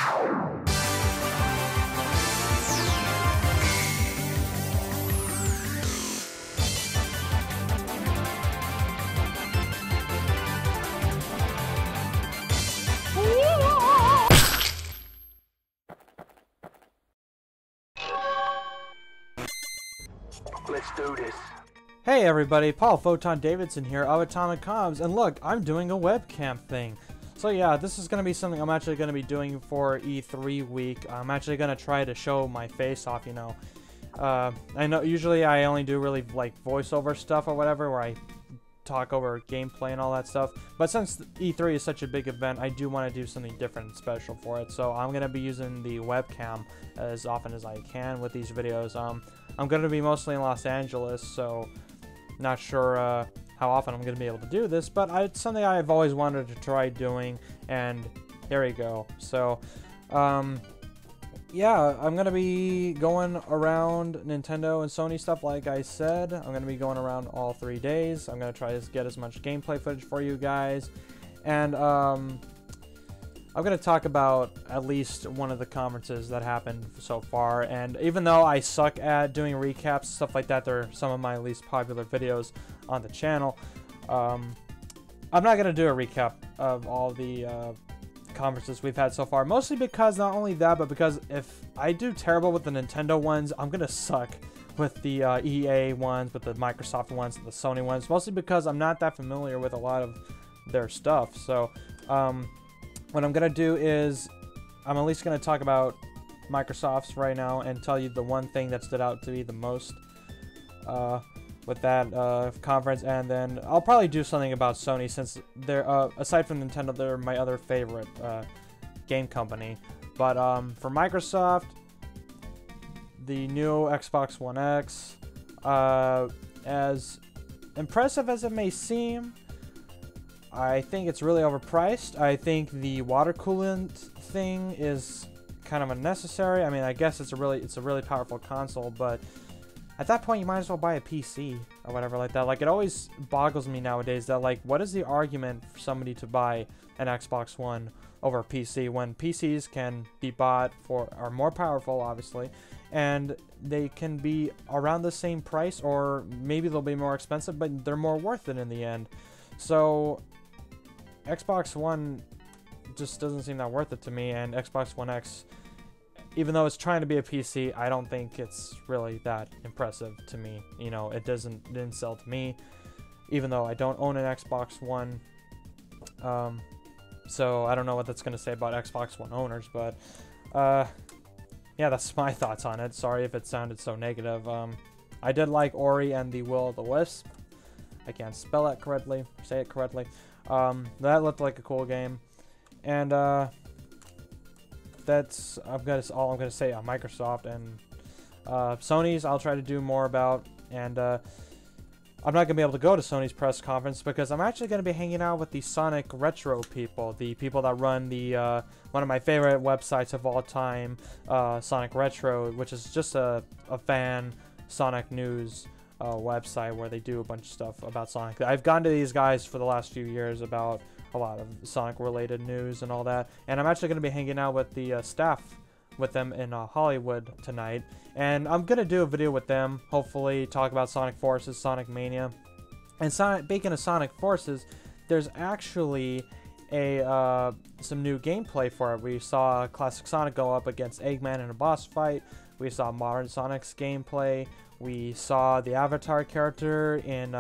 Let's do this. Hey everybody, Paul Photon Davidson here of AtomicComms, and look, I'm doing a webcam thing. So yeah, this is going to be something I'm actually going to be doing for E3 week. I'm actually going to try to show my face off, you know. I know usually I only do really like voiceover stuff or whatever, where I talk over gameplay and all that stuff. But since E3 is such a big event, I do want to do something different and special for it. So I'm going to be using the webcam as often as I can with these videos. I'm going to be mostly in Los Angeles, so not sure how often I'm going to be able to do this, but it's something I've always wanted to try doing, and here we go. So, yeah, I'm going to be going around Nintendo and Sony stuff like I said. I'm going to be going around all 3 days. I'm going to try to get as much gameplay footage for you guys, and I'm going to talk about at least one of the conferences that happened so far, and even though I suck at doing recaps, stuff like that, they're some of my least popular videos on the channel. I'm not going to do a recap of all the conferences we've had so far, mostly because not only that, but because if I do terrible with the Nintendo ones, I'm going to suck with the EA ones, with the Microsoft ones, and the Sony ones, mostly because I'm not that familiar with a lot of their stuff. So, what I'm going to do is, I'm at least going to talk about Microsoft's right now and tell you the one thing that stood out to me the most with that conference, and then I'll probably do something about Sony, since they're, aside from Nintendo, they're my other favorite game company. But for Microsoft, the new Xbox One X, as impressive as it may seem, I think it's really overpriced. I think the water coolant thing is kind of unnecessary. I mean, I guess it's a really powerful console, but at that point you might as well buy a PC or whatever like that. Like, it always boggles me nowadays that, like, what is the argument for somebody to buy an Xbox One over a PC when PCs can be bought for, are more powerful obviously, and they can be around the same price, or maybe they'll be more expensive, but they're more worth it in the end. So Xbox One just doesn't seem that worth it to me, and Xbox One X, even though it's trying to be a PC, I don't think it's really that impressive to me. You know, it didn't sell to me, even though I don't own an Xbox One. So I don't know what that's going to say about Xbox One owners, but yeah, that's my thoughts on it. Sorry if it sounded so negative. I did like Ori and the Will of the Wisp. I can't spell it correctly, say it correctly. That looked like a cool game, and that's all I'm gonna say on Microsoft. And Sony's I'll try to do more about, and I'm not gonna be able to go to Sony's press conference because I'm actually gonna be hanging out with the Sonic Retro people, the people that run the one of my favorite websites of all time, Sonic Retro, which is just a fan Sonic news website where they do a bunch of stuff about Sonic. I've gone to these guys for the last few years about a lot of Sonic related news and all that, and I'm actually going to be hanging out with the staff with them in Hollywood tonight, and I'm going to do a video with them, hopefully talk about Sonic Forces, Sonic Mania, and speaking of Sonic Forces, there's actually some new gameplay for it. We saw Classic Sonic go up against Eggman in a boss fight. We saw Modern Sonic's gameplay. We saw the Avatar character in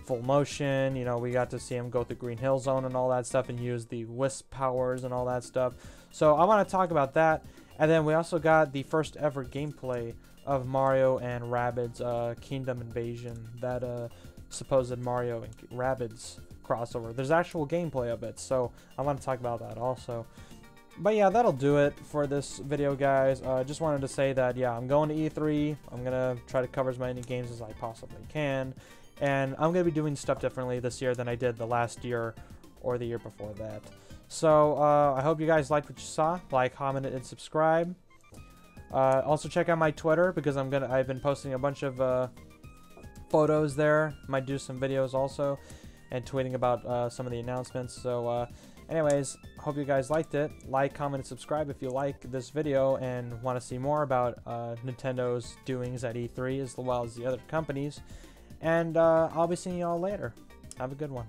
full motion. You know, we got to see him go through Green Hill Zone and all that stuff and use the Wisp powers and all that stuff. So I want to talk about that. And then we also got the first ever gameplay of Mario and Rabbids Kingdom Invasion, that supposed Mario and Rabbids crossover. There's actual gameplay of it, so I want to talk about that also. But yeah, that'll do it for this video, guys. Just wanted to say that, yeah, I'm going to E3. I'm going to try to cover as many games as I possibly can. And I'm going to be doing stuff differently this year than I did the last year or the year before that. So, I hope you guys liked what you saw. Like, comment, and subscribe. Also, check out my Twitter, because I've been posting a bunch of photos there. Might do some videos also, and tweeting about some of the announcements. So, Anyways, hope you guys liked it. Like, comment, and subscribe if you like this video and want to see more about Nintendo's doings at E3 as well as the other companies. And I'll be seeing you all later. Have a good one.